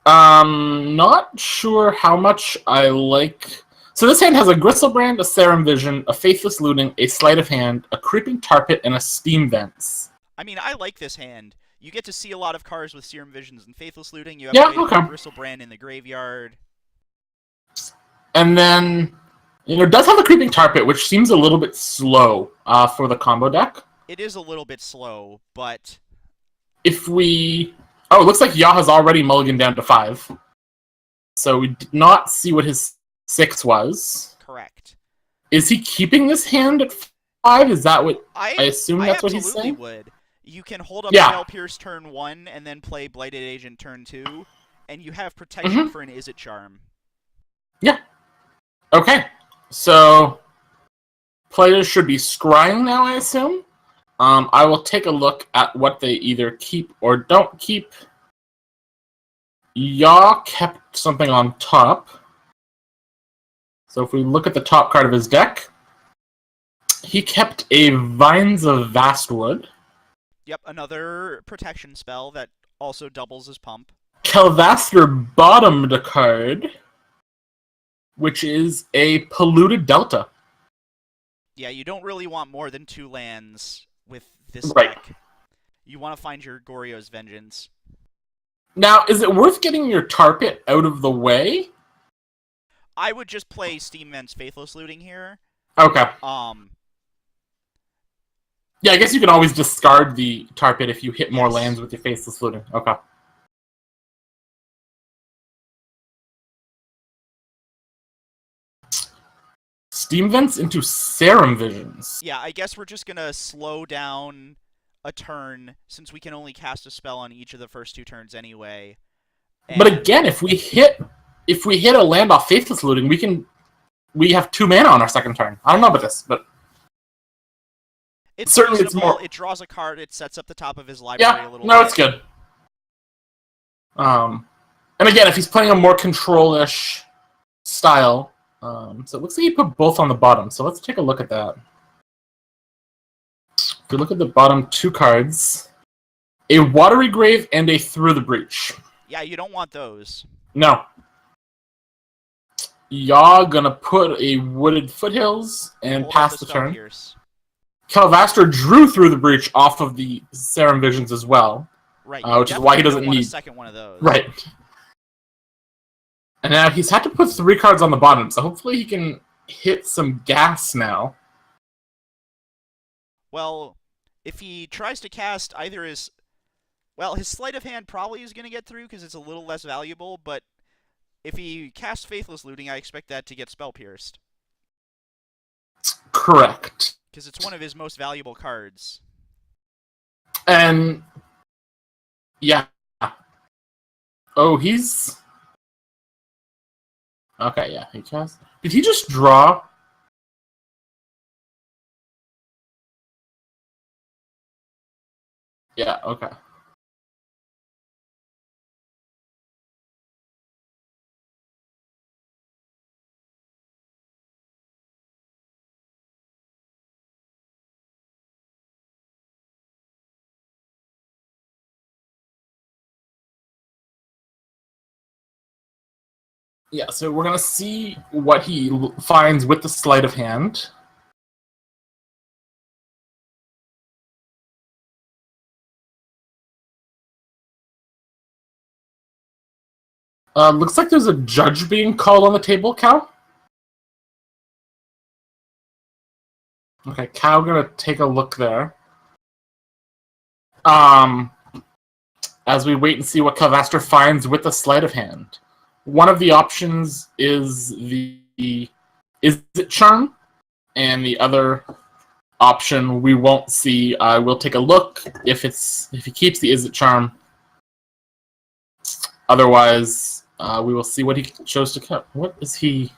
Not sure how much I like. So this hand has a Gristlebrand, a Serum Vision, a Faithless Looting, a Sleight of Hand, a Creeping Tar Pit, and a Steam Vents. I mean, I like this hand. You get to see a lot of cards with Serum Visions and Faithless Looting. You have Gristlebrand in the graveyard. And then, it does have a Creeping Tar Pit, which seems a little bit slow for the combo deck. It is a little bit slow, but if we... Oh, it looks like Yaw has already mulliganed down to 5. So we did not see what his 6 was. Correct. Is he keeping this hand at 5? Is that what I assume I that's what he's absolutely saying? would. You can hold up Yeah. Spell Pierce turn 1 and then play Blighted Agent turn 2, and you have protection Mm-hmm. for an Is It Charm. Yeah. Okay. So players should be scrying now, I assume. I will take a look at what they either keep or don't keep. Yaw kept something on top. So if we look at the top card of his deck, he kept a Vines of Vastwood. Yep, another protection spell that also doubles as pump. Khelvaster bottomed a card, which is a Polluted Delta. Yeah, you don't really want more than 2 lands with this Right. deck. You want to find your Goryo's Vengeance. Now, is it worth getting your tar pit out of the way? I would just play Steam Vent's Faithless Looting here. Okay. Yeah, I guess you can always discard the tar pit if you hit more lands with your Faceless Looting. Okay. Steam Vents into Serum Visions. Yeah, I guess we're just going to slow down a turn since we can only cast a spell on each of the first 2 turns anyway. But again, if we hit a land off Faithless Looting, we have 2 mana on our second turn. I don't know about this, but it's certainly reasonable. It's more. It draws a card. It sets up the top of his library a little bit. bit. It's good. And again, if he's playing a more control-ish style, so it looks like he put both on the bottom. So let's take a look at that. If we look at the bottom 2 cards, a Watery Grave and a Through the Breach. Yeah, you don't want those. No. Yaw gonna put a Wooded Foothills and pass the turn. Khelvaster drew Through the Breach off of the Serum Visions as well. Right. Which is why he doesn't need a second one of those. Right. And now he's had to put 3 cards on the bottom, so hopefully he can hit some gas now. Well, if he tries to cast either his... Well, his Sleight of Hand probably is going to get through because it's a little less valuable, but if he casts Faithless Looting, I expect that to get Spell Pierced. Correct. Because it's one of his most valuable cards. And... yeah. Oh, he's... okay, yeah, he cast... did he just draw? Yeah, okay. Yeah, so we're going to see what he finds with the Sleight of Hand. Looks like there's a judge being called on the table, Cal. Okay, Cal gonna take a look there. As we wait and see what Khelvaster finds with the Sleight of Hand. One of the options is the Is It Charm, and the other option we won't see. We'll take a look if he keeps the Is It Charm. Otherwise, we will see what he chose to cut. What is he?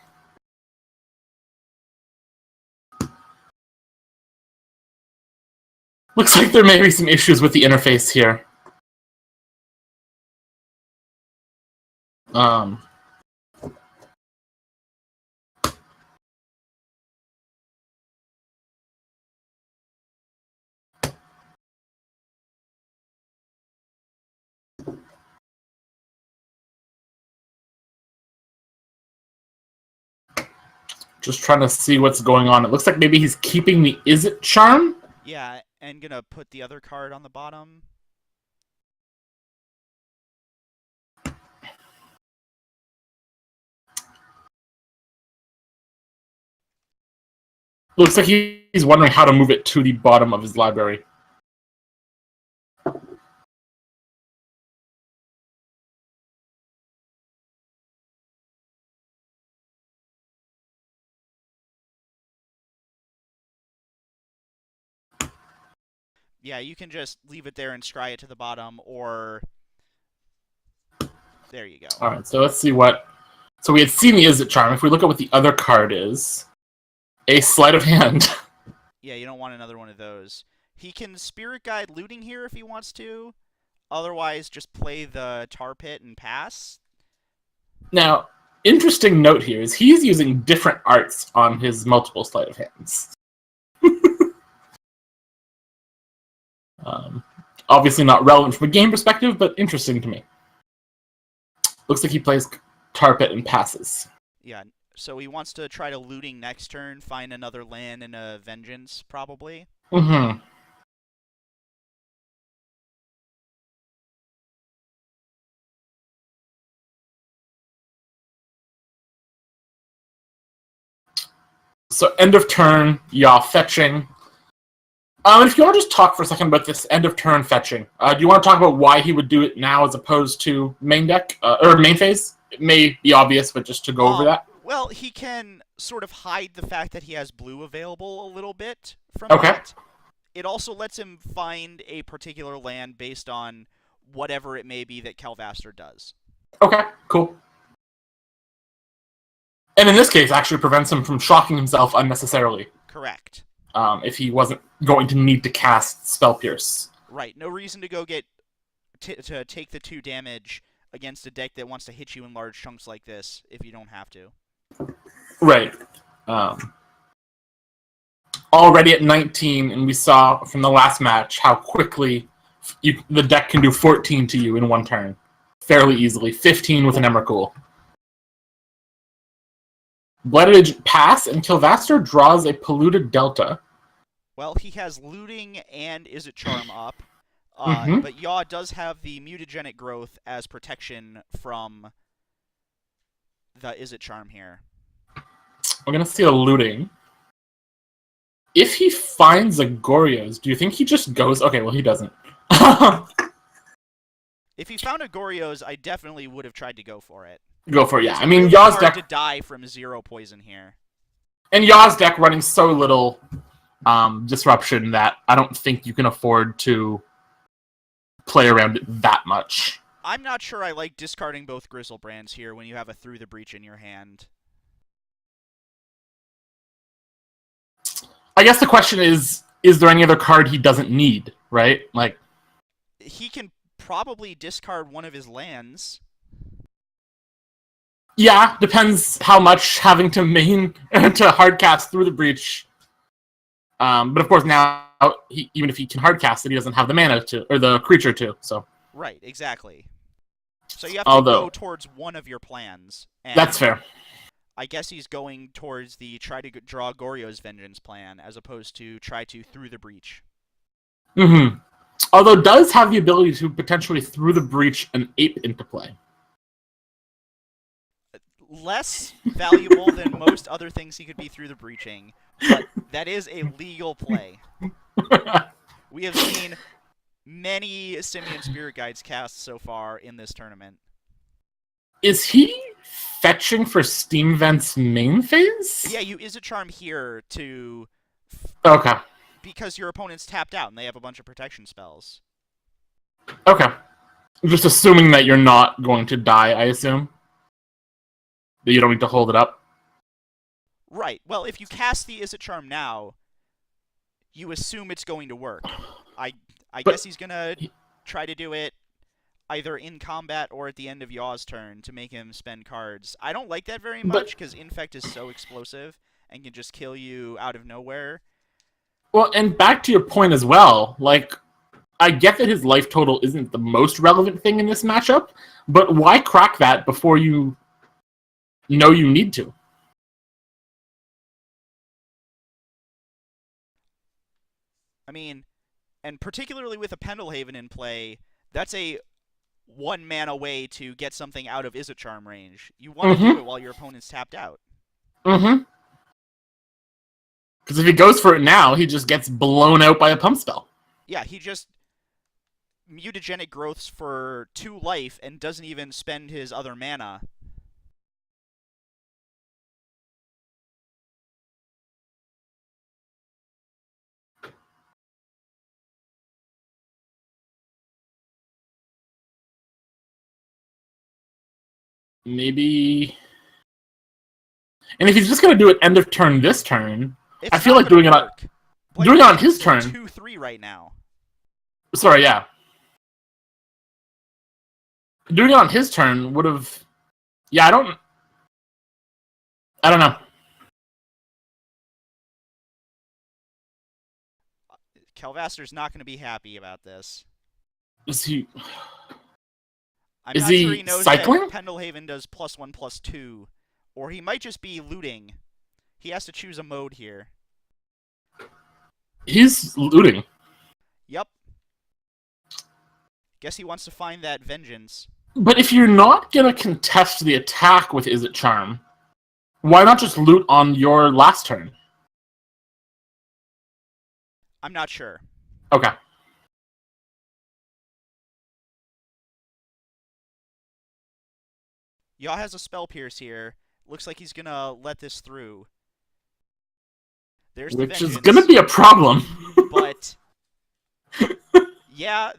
Looks like there may be some issues with the interface here. Just trying to see what's going on. It looks like maybe he's keeping the Is It Charm? Yeah, and gonna put the other card on the bottom. Looks like he's wondering how to move it to the bottom of his library. Yeah, you can just leave it there and scry it to the bottom, or there you go. All right, so let's see what. So we had seen the Izzet Charm. If we look at what the other card is, a sleight of hand. Yeah, you don't want another one of those. He can Spirit Guide looting here if he wants to. Otherwise, just play the Tar Pit and pass. Now, interesting note here is he's using different arts on his multiple sleight of hands. um, Obviously not relevant from a game perspective, but interesting to me. Looks like he plays Tar Pit and passes. Yeah, so he wants to try to looting next turn, find another land and a Vengeance, probably. Mm-hmm. So end of turn, Yaw fetching. If you want to just talk for a second about this end of turn fetching, do you want to talk about why he would do it now as opposed to main deck or main phase? It may be obvious, but just to go over that. Well, he can sort of hide the fact that he has blue available a little bit from Okay. that. It also lets him find a particular land based on whatever it may be that Khelvaster does. Okay, cool. And in this case, actually prevents him from shocking himself unnecessarily. Correct. If he wasn't going to need to cast Spell Pierce. Right. No reason to go get to take the 2 damage against a deck that wants to hit you in large chunks like this if you don't have to. Right. Already at 19, and we saw from the last match how quickly the deck can do 14 to you in one turn. Fairly easily. 15 with an Emrakul. Blooded Agent pass, and Khelvaster draws a Polluted Delta. Well, he has looting and Izzet Charm up, Mm-hmm. but Yaw does have the mutagenic growth as protection from the Izzet Charm here. We're going to see a looting. If he finds a Goryo's, do you think he just goes... Okay, well, he doesn't. If he found a Goryo's, I definitely would have tried to go for it. Go for it, yeah. It's I mean, really Yaw's hard deck... to die from 0 poison here. And Yaw's deck running so little disruption that I don't think you can afford to play around it that much. I'm not sure I like discarding both Grizzlebrands here when you have a Through the Breach in your hand. I guess the question is there any other card he doesn't need, right? Like, he can probably discard one of his lands. Yeah, depends how much having to main to hardcast Through the Breach. But of course now, even if he can hardcast it, he doesn't have the mana to, or the creature to. So right, exactly. So you have to go towards one of your plans. And that's fair. I guess he's going towards the try to draw Goryo's Vengeance plan, as opposed to try to Through the Breach. Mm-hmm. Although does have the ability to potentially Through the Breach an ape into play. Less valuable than most other things he could be Through the Breaching, but that is a legal play. We have seen many Simian Spirit Guides cast so far in this tournament. Is he fetching for Steam Vent's main phase? Yeah, you Izzet Charm here to... Okay. Because your opponent's tapped out and they have a bunch of protection spells. Okay. Just assuming that you're not going to die, I assume. That you don't need to hold it up. Right. Well, if you cast the Izzet Charm now, you assume it's going to work. I guess he's going to try to do it either in combat or at the end of Yaw's turn to make him spend cards. I don't like that very much because Infect is so explosive and can just kill you out of nowhere. Well, and back to your point as well, like, I get that his life total isn't the most relevant thing in this matchup, but why crack that before you know you need to? I mean, and particularly with a Pendelhaven in play, that's a 1-mana way to get something out of Izzet Charm range. You want to do it while your opponent's tapped out. Mm-hmm. Because if he goes for it now, he just gets blown out by a pump spell. Yeah, he just mutagenic growths for 2 life and doesn't even spend his other mana. maybe... And if he's just going to do it end of turn this turn, It's I feel not like doing it gonna work. doing it on his turn... 2-3 right now. Sorry, yeah. Doing it on his turn would have... Yeah, I don't know. Khelvaster's not going to be happy about this. Is he... I'm Is not he sure he knows cycling? that Pendelhaven does +1/+2. Or he might just be looting. He has to choose a mode here. He's looting. Yep. Guess he wants to find that vengeance. But if you're not going to contest the attack with Is It Charm, why not just loot on your last turn? I'm not sure. Okay. Yaw has a Spell Pierce here. Looks like he's gonna let this through. There's the Which is vengeance. going to be a problem. But yeah,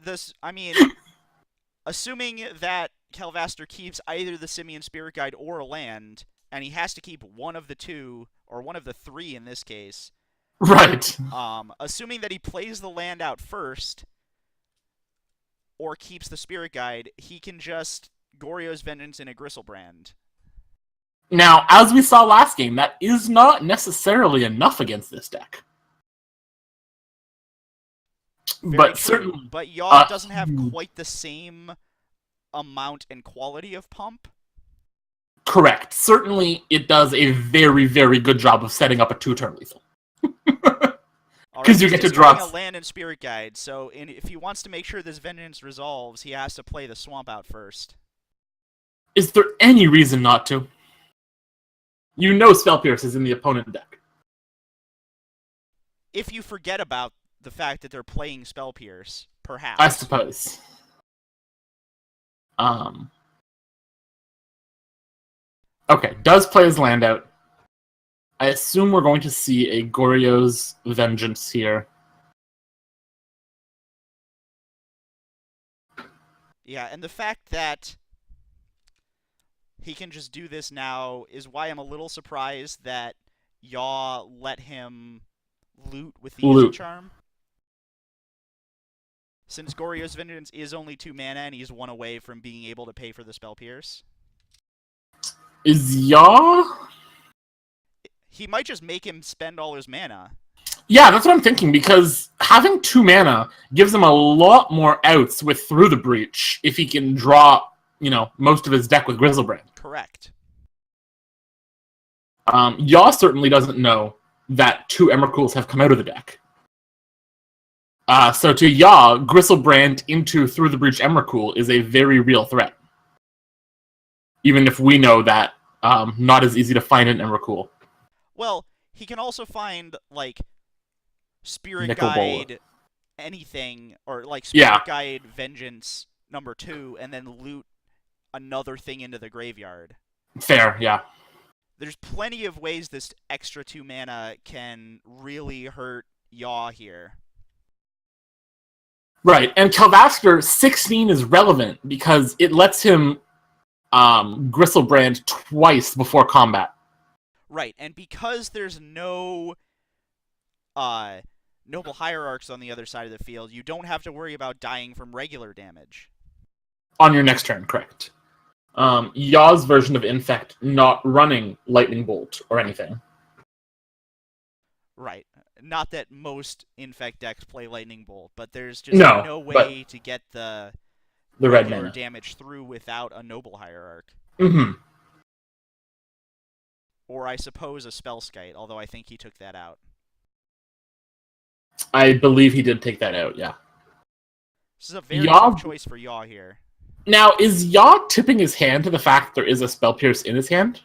assuming that Khelvaster keeps either the Simian Spirit Guide or a land, and he has to keep one of the two, or one of the three in this case. Right. Assuming that he plays the land out first, or keeps the Spirit Guide, he can just Goryo's Vengeance in a Gristlebrand. Now, as we saw last game, that is not necessarily enough against this deck. Very true. Certainly, but Yaw doesn't have quite the same amount and quality of pump. Correct. Certainly, it does a very, very good job of setting up a 2-turn lethal. Because you get to draw a land and Spirit Guide, so if he wants to make sure this Vengeance resolves, he has to play the Swamp out first. Is there any reason not to? You know Spell Pierce is in the opponent deck. If you forget about the fact that they're playing Spell Pierce, perhaps. I suppose. Okay, does play his land out. I assume we're going to see a Goryo's Vengeance here. Yeah, and the fact that he can just do this now is why I'm a little surprised that Yaw let him loot with the Easy Charm. Since Goryo's Vengeance is only 2 mana and he's 1 away from being able to pay for the Spell Pierce. Is Yaw... He might just make him spend all his mana. Yeah, that's what I'm thinking, because having 2 mana gives him a lot more outs with Through the Breach if he can draw, most of his deck with Grizzlebrand. Correct. Yaw certainly doesn't know that 2 Emrakuls have come out of the deck. So to Yaw, Grizzlebrand into Through the Breach Emrakul is a very real threat. Even if we know that not as easy to find an Emrakul. Well, he can also find, Spirit Nicol Guide Bola. Anything, or, Spirit Yeah. Guide Vengeance number 2, and then loot another thing into the graveyard. Fair, yeah. There's plenty of ways this extra 2 mana can really hurt Yaw here. Right, and Khelvaster 16 is relevant because it lets him Gristlebrand twice before combat. Right, and because there's no Noble Hierarchs on the other side of the field, you don't have to worry about dying from regular damage. On your next turn, correct. Yaw's version of Infect not running Lightning Bolt or anything. Right. Not that most Infect decks play Lightning Bolt, but there's just no way to get the red regular mana damage through without a Noble Hierarch. Mm-hmm. Or I suppose a Spellskite, although I think he took that out. I believe he did take that out, yeah. This is a very tough choice for Yaw here. Now, is Yaw tipping his hand to the fact there is a Spell Pierce in his hand?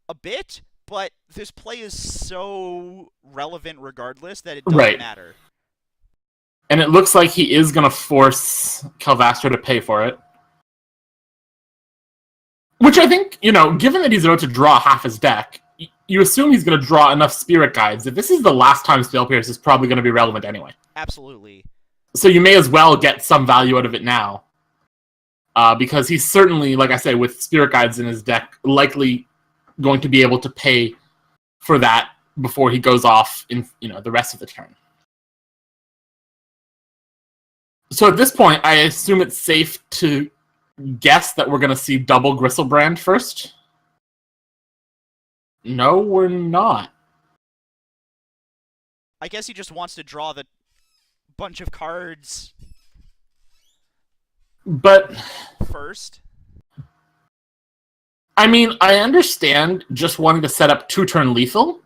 A bit, but this play is so relevant regardless that it doesn't matter. And it looks like he is going to force Khelvaster to pay for it. Which I think, given that he's about to draw half his deck, you assume he's going to draw enough Spirit Guides. If this is the last time Spell Pierce is probably going to be relevant anyway. Absolutely. So you may as well get some value out of it now. because he's certainly, like I said, with Spirit Guides in his deck, likely going to be able to pay for that before he goes off in the rest of the turn. So at this point, I assume it's safe to guess that we're going to see double Gristlebrand first. No, we're not. I guess he just wants to draw the bunch of cards But first. I mean, I understand just wanting to set up 2-turn lethal,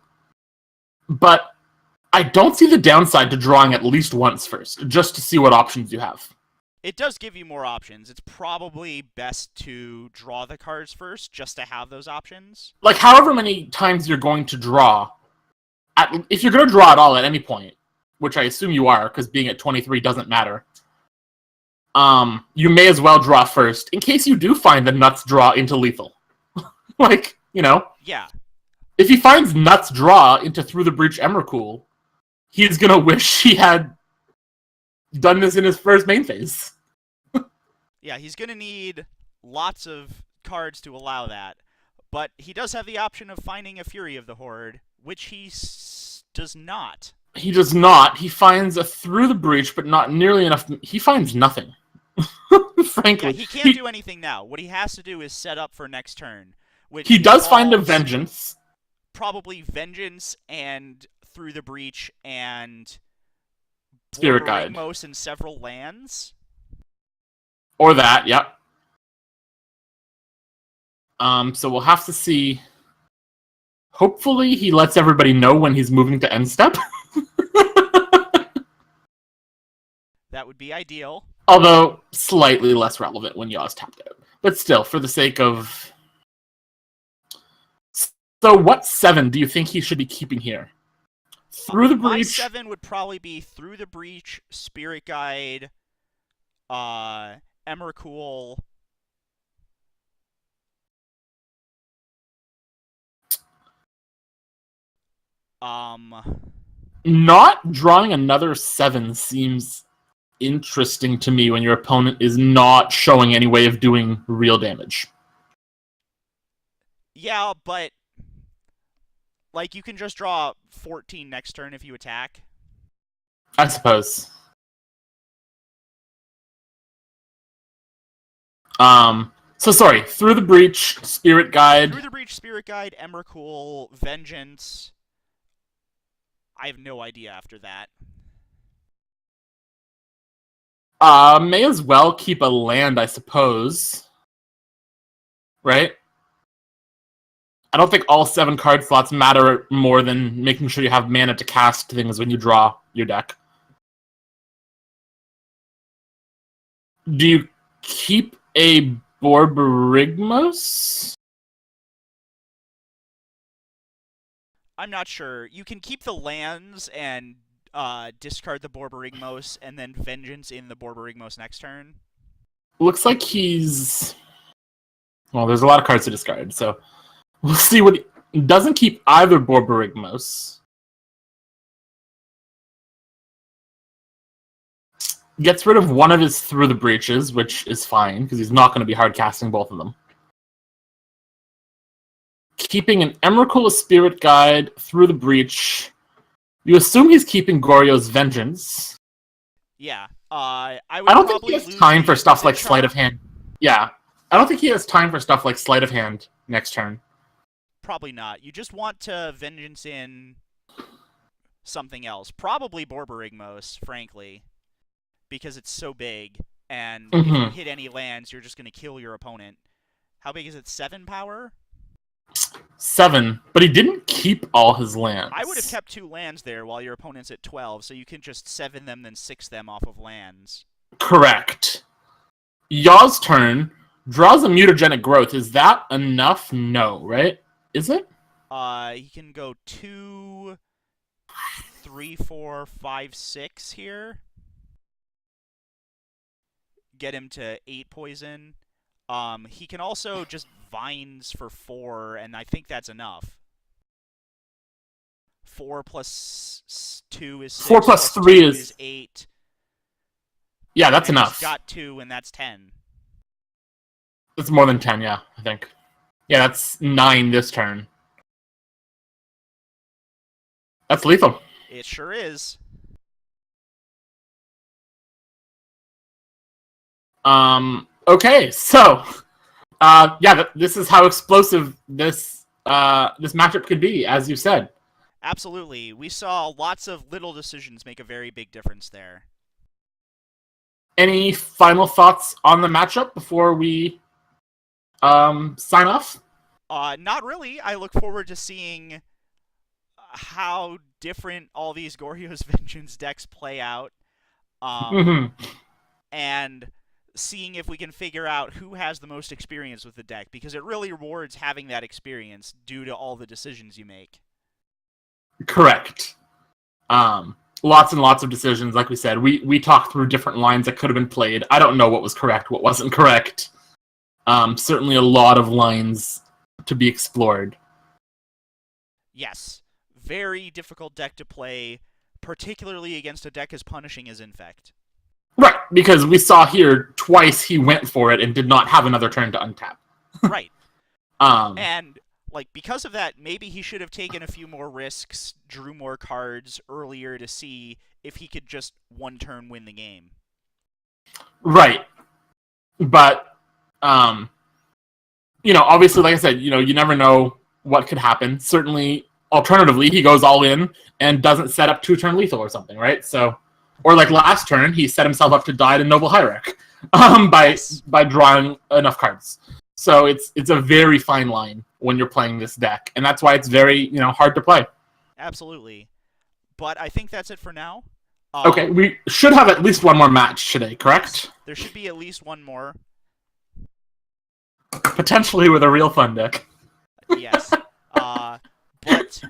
but I don't see the downside to drawing at least once first, just to see what options you have. It does give you more options. It's probably best to draw the cards first, just to have those options. Like, however many times you're going to draw, if you're going to draw at all at any point, which I assume you are, because being at 23 doesn't matter, you may as well draw first, in case you do find the nuts draw into lethal. Like, Yeah. If he finds nuts draw into Through the Breach Emrakul, he's gonna wish he had done this in his first main phase. Yeah, he's going to need lots of cards to allow that. But he does have the option of finding a Fury of the Horde, which he does not. He does not. He finds a Through the Breach, but not nearly enough. He finds nothing. Frankly. Yeah, he can't do anything now. What he has to do is set up for next turn. Which he does find a Vengeance. Probably Vengeance and Through the Breach and Spirit Guide. Borborygmos and several lands. Or that, yep. So we'll have to see. Hopefully he lets everybody know when he's moving to end step. That would be ideal. Although slightly less relevant when Yaw's tapped out. But still, for the sake of... So what 7 do you think he should be keeping here? Through the Breach... My 7 would probably be Through the Breach, Spirit Guide, Emrakul. Not drawing another 7 seems interesting to me when your opponent is not showing any way of doing real damage. Yeah, but like you can just draw 14 next turn if you attack. I suppose. So sorry, Through the Breach, Spirit Guide. Through the Breach, Spirit Guide, Emrakul, Vengeance. I have no idea after that. May as well keep a land, I suppose. Right? I don't think all 7 card slots matter more than making sure you have mana to cast things when you draw your deck. Do you keep a Borborygmos? I'm not sure. You can keep the lands and discard the Borborygmos and then Vengeance in the Borborygmos next turn. Looks like he's... Well, there's a lot of cards to discard, so we'll see what he doesn't keep either Borborygmos. Gets rid of one of his Through the Breaches, which is fine, because he's not going to be hard casting both of them. Keeping an Emrakul, a Spirit Guide, Through the Breach. You assume he's keeping Goryo's Vengeance. Yeah. I don't think he has time for stuff like Sleight of Hand. Yeah. I don't think he has time for stuff like Sleight of Hand next turn. Probably not. You just want to Vengeance in something else. Probably Borborygmos, frankly. Because it's so big. And if you hit any lands, you're just going to kill your opponent. How big is it? 7 power? 7, but he didn't keep all his lands. I would have kept 2 lands there while your opponent's at 12, so you can just 7 them, then 6 them off of lands. Correct. Yaw's turn draws a Mutagenic Growth. Is that enough? No, right? Is it? He can go 2, 3, 4, 5, 6 here. Get him to 8 poison. He can also just Vines for 4, and I think that's enough. 4 plus 2 is 6. 4 plus 3 is 8. Yeah, that's and enough. He's got 2, and that's 10. It's more than 10, yeah, I think. Yeah, that's 9 this turn. That's lethal. It sure is. Okay, so yeah, this is how explosive this this matchup could be, as you said. Absolutely. We saw lots of little decisions make a very big difference there. Any final thoughts on the matchup before we sign off? Not really. I look forward to seeing how different all these Goryo's Vengeance decks play out. And seeing if we can figure out who has the most experience with the deck, because it really rewards having that experience due to all the decisions you make. Correct. Lots and lots of decisions, like we said. We talked through different lines that could have been played. I don't know what was correct, what wasn't correct. Certainly a lot of lines to be explored. Yes. Very difficult deck to play, particularly against a deck as punishing as Infect. Right, because we saw here twice he went for it and did not have another turn to untap. Right. And like because of that, maybe he should have taken a few more risks, drew more cards earlier to see if he could just one turn win the game. Right. But obviously, like I said, you never know what could happen. Certainly, alternatively, he goes all in and doesn't set up 2-turn lethal or something, right? So, or like last turn, he set himself up to die to Noble Hierarch by drawing enough cards. So it's a very fine line when you're playing this deck, and that's why it's very hard to play. Absolutely. But I think that's it for now. Okay, we should have at least one more match today, correct? Yes, there should be at least one more. Potentially with a real fun deck. Yes. But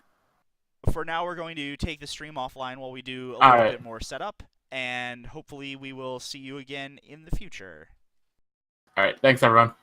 for now, we're going to take the stream offline while we do a little bit more setup, and hopefully we will see you again in the future. All right, thanks everyone.